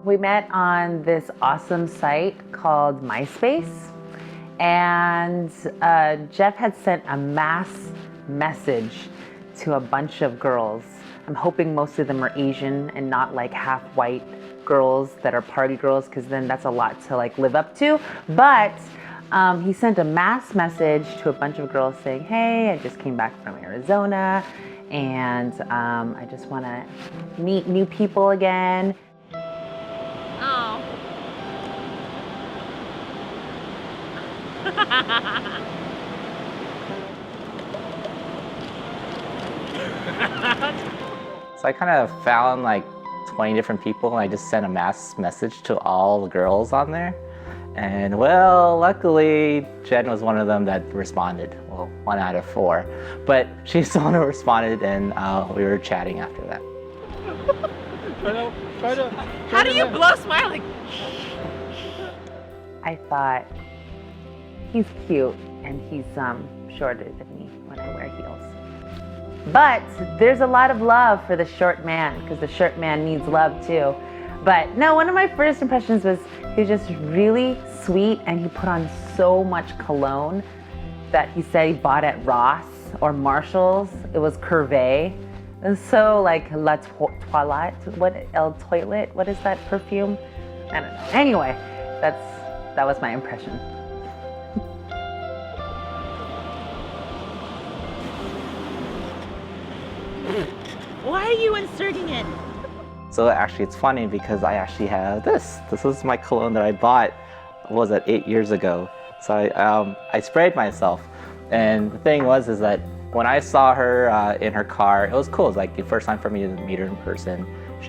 We met on this awesome site called MySpace, and Jeff had sent a mass message to a bunch of girls. I'm hoping most of them are Asian and not like half white girls that are party girls, because then that's a lot to like live up to. But he sent a mass message to a bunch of girls saying, hey, I just came back from Arizona and I just want to meet new people again. Oh. So I kind of found like 20 different people and I just sent a mass message to all the girls on there. And well, luckily, Jen was one of them that responded. Well, 1 out of 4. But she's the one who responded and we were chatting after that. How do you blow smiling? I thought, he's cute and he's shorter than me when I wear heels. But there's a lot of love for the short man, because the short man needs love too. But no, one of my first impressions was he was just really sweet, and he put on so much cologne that he said he bought at Ross or Marshall's. It was Curvay. It was so like La Toilette, El Toilet, what is that perfume? I don't know. Anyway, that was my impression. Why are you inserting it? So actually it's funny because I actually have this. This is my cologne that I bought, what was it, 8 years ago. So I sprayed myself. And the thing was is that when I saw her in her car, it was cool. It was like the first time for me to meet her in person.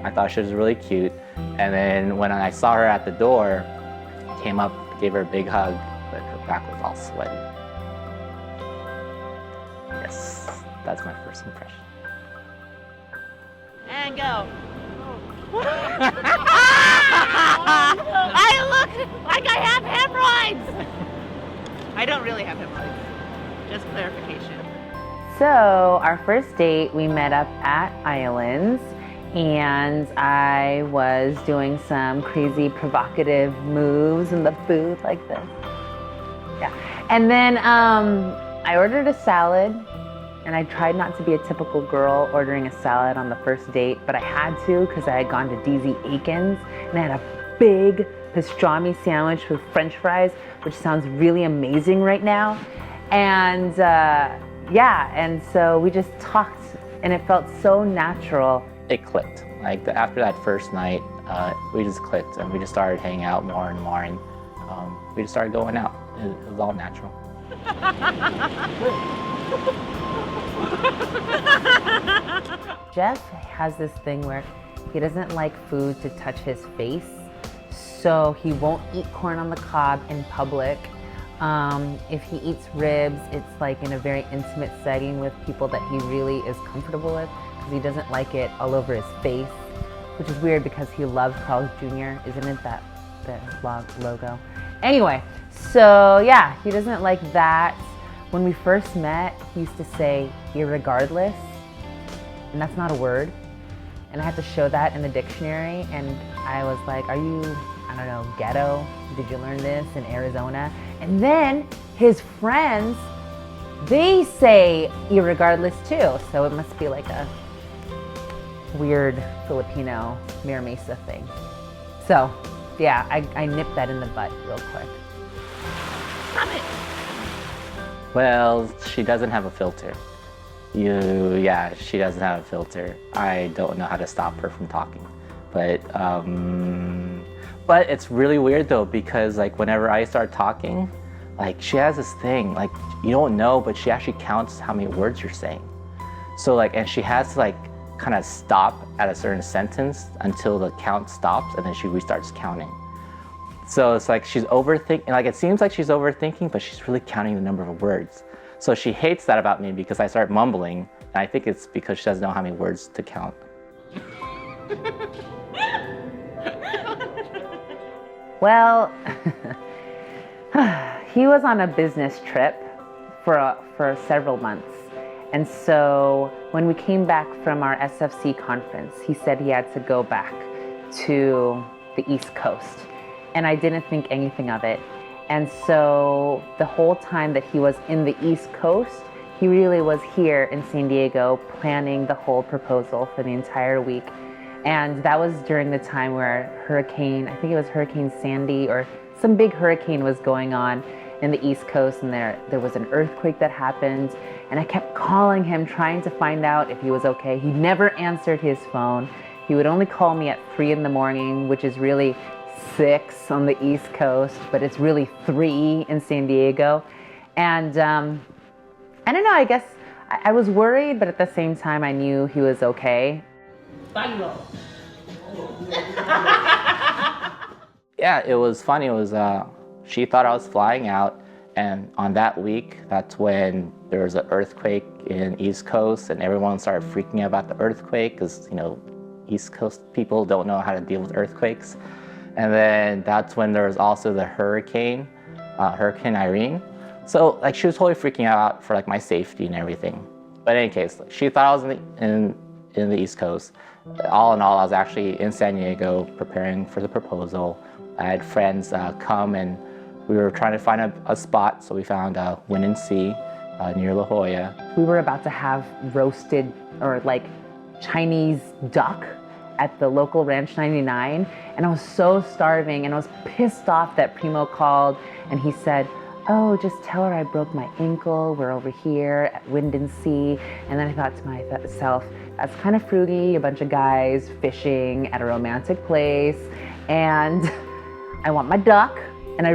I thought she was really cute. And then when I saw her at the door, I came up, gave her a big hug, but her back was all sweaty. Yes, that's my first impression. And go. I look like I have hemorrhoids. I don't really have hemorrhoids. Just clarification. So our first date, we met up at Islands, and I was doing some crazy provocative moves in the booth like this. Yeah. And then I ordered a salad, and I tried not to be a typical girl ordering a salad on the first date, but I had to because I had gone to DZ Aiken's and I had a big pastrami sandwich with French fries, which sounds really amazing right now. And yeah, and so we just talked and it felt so natural. It clicked. Like after that first night, we just clicked and we just started hanging out more and more, and we just started going out. It was all natural. Jeff has this thing where he doesn't like food to touch his face, so he won't eat corn on the cob in public. If he eats ribs, it's like in a very intimate setting with people that he really is comfortable with, because he doesn't like it all over his face, which is weird because he loves Carl's Jr., isn't it, that the logo? Anyway, so yeah, he doesn't like that. When we first met, he used to say irregardless, and that's not a word. And I had to show that in the dictionary, and I was like, are you, I don't know, ghetto? Did you learn this in Arizona? And then his friends, they say irregardless too, so it must be like a weird Filipino Mira Mesa thing. So yeah, I nipped that in the butt real quick. Stop it. Well, she doesn't have a filter. Yeah, she doesn't have a filter. I don't know how to stop her from talking. But it's really weird though, because like whenever I start talking, like she has this thing, like you don't know, but she actually counts how many words you're saying. So like, and she has to like kind of stop at a certain sentence until the count stops, and then she restarts counting. So it's like she's overthinking, like it seems like she's overthinking, but she's really counting the number of words. So she hates that about me because I start mumbling, and I think it's because she doesn't know how many words to count. Well, he was on a business trip for several months. And so when we came back from our SFC conference, he said he had to go back to the East Coast. And I didn't think anything of it. And so the whole time that he was in the East Coast, he really was here in San Diego planning the whole proposal for the entire week. And that was during the time where I think it was Hurricane Sandy or some big hurricane was going on in the East Coast, and there was an earthquake that happened. And I kept calling him, trying to find out if he was okay. He never answered his phone. He would only call me at 3 in the morning, which is really 6 on the East Coast, but it's really 3 in San Diego. And I don't know, I guess I was worried, but at the same time I knew he was okay. Yeah, it was funny. It was she thought I was flying out, and on that week, that's when there was an earthquake in East Coast, and everyone started freaking out about the earthquake because, you know, East Coast people don't know how to deal with earthquakes. And then that's when there was also the hurricane, Hurricane Irene. So like she was totally freaking out for like my safety and everything. But in any case, like, she thought I was in the East Coast. All in all, I was actually in San Diego preparing for the proposal. I had friends come, and we were trying to find a spot, so we found Wind and Sea near La Jolla. We were about to have roasted or like Chinese duck at the local Ranch 99, and I was so starving, and I was pissed off that Primo called and he said, "Oh, just tell her I broke my ankle. We're over here at Wind and Sea." And then I thought to myself, that's kind of fruity, a bunch of guys fishing at a romantic place, and I want my duck. And I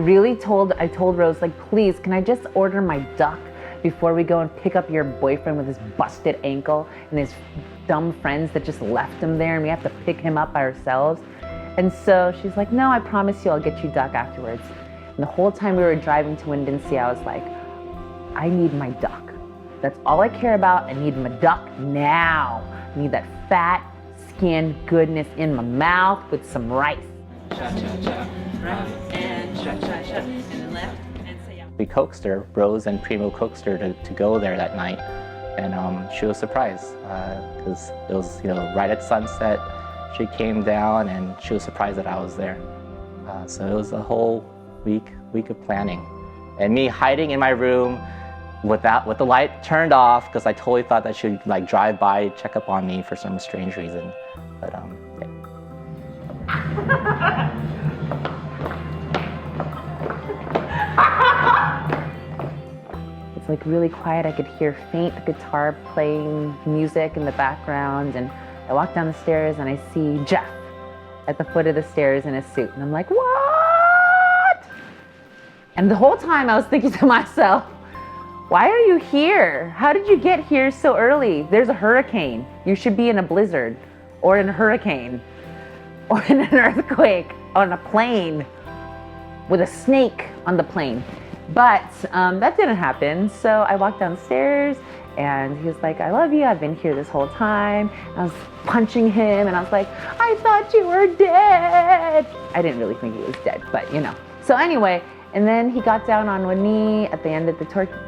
told Rose, like, please, can I just order my duck before we go and pick up your boyfriend with his busted ankle and his dumb friends that just left him there and we have to pick him up by ourselves? And so she's like, no, I promise you I'll get you duck afterwards. And the whole time we were driving to Wind and Sea, I was like, I need my duck. That's all I care about. I need my duck now. I need that fat skin goodness in my mouth with some rice. Cha-cha-cha, right and cha-cha-cha, and then left and say yeah. We coaxed her, Rose and Primo coaxed her to go there that night. And she was surprised because it was, you know, right at sunset. She came down and she was surprised that I was there. So it was a whole week of planning. And me hiding in my room with the light turned off because I totally thought that she would like drive by, check up on me for some strange reason. But yeah. It's like really quiet. I could hear faint guitar playing music in the background, and I walk down the stairs and I see Jeff at the foot of the stairs in his suit, and I'm like, what? And the whole time I was thinking to myself, why are you here? How did you get here so early? There's a hurricane. You should be in a blizzard or in a hurricane or in an earthquake on a plane with a snake on the plane. But that didn't happen. So I walked downstairs and he was like, I love you. I've been here this whole time. I was punching him and I was like, I thought you were dead. I didn't really think he was dead, but you know. So anyway, and then he got down on one knee at the end of the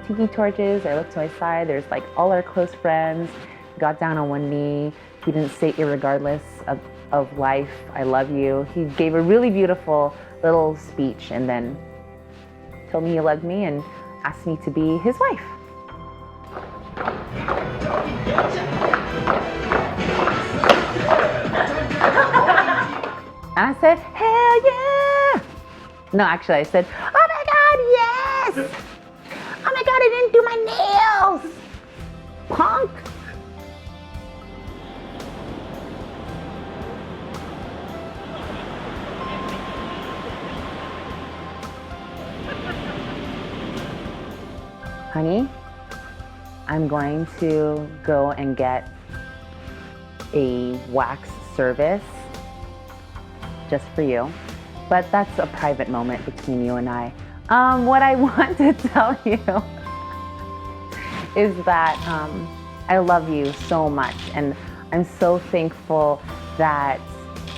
tiki torches. I looked to my side. There's like all our close friends. He got down on one knee. He didn't say irregardless of life, I love you. He gave a really beautiful little speech and then told me he loved me and asked me to be his wife. And I said, hell yeah! No, actually I said, oh my God, yes! Oh my God, I didn't do my nails! Punk! Honey, I'm going to go and get a wax service just for you, but that's a private moment between you and I. What I want to tell you is that I love you so much, and I'm so thankful that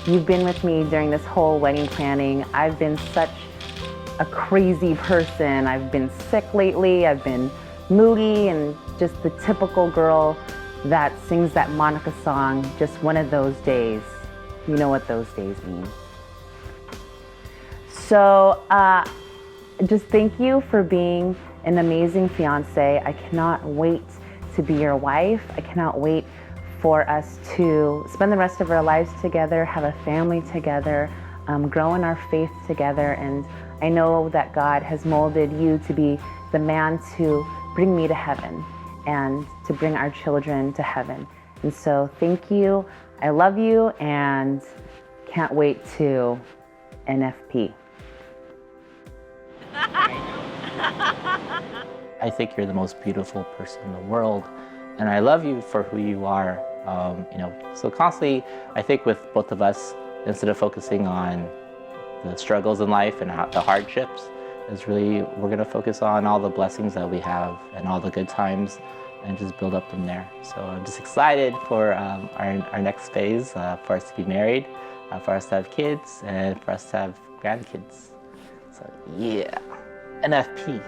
you've been with me during this whole wedding planning. I've been such a crazy person. I've been sick lately. I've been moody and just the typical girl that sings that Monica song, just one of those days. You know what those days mean. So just thank you for being an amazing fiance. I cannot wait to be your wife. I cannot wait for us to spend the rest of our lives together, have a family together, grow in our faith together. And I know that God has molded you to be the man to bring me to heaven and to bring our children to heaven. And so thank you. I love you and can't wait to NFP. I think you're the most beautiful person in the world, and I love you for who you are. So constantly, I think with both of us, instead of focusing on the struggles in life and the hardships, is really we're gonna focus on all the blessings that we have and all the good times, and just build up from there. So I'm just excited for our next phase, for us to be married, for us to have kids, and for us to have grandkids. So yeah, NFP.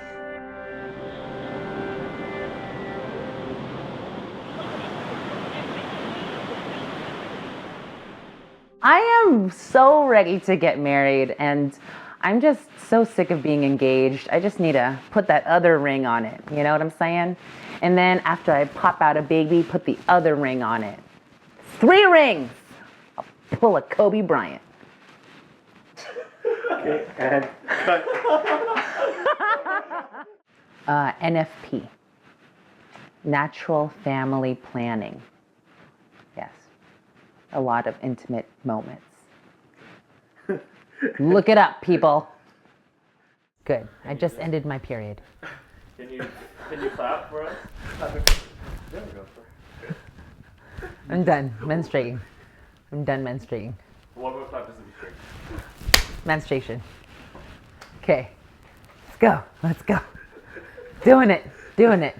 I am so ready to get married, and I'm just so sick of being engaged. I just need to put that other ring on it, you know what I'm saying? And then after I pop out a baby, put the other ring on it. 3 rings! I'll pull a Kobe Bryant. Okay, and cut. NFP, Natural Family Planning. Yes, a lot of intimate moments. Look it up, people. Good, I just ended my period. Can you clap for us? There we go. I'm done menstruating. I'm done menstruating. One more clap just to be sure. Menstruation. Okay, let's go, let's go. Doing it, doing it.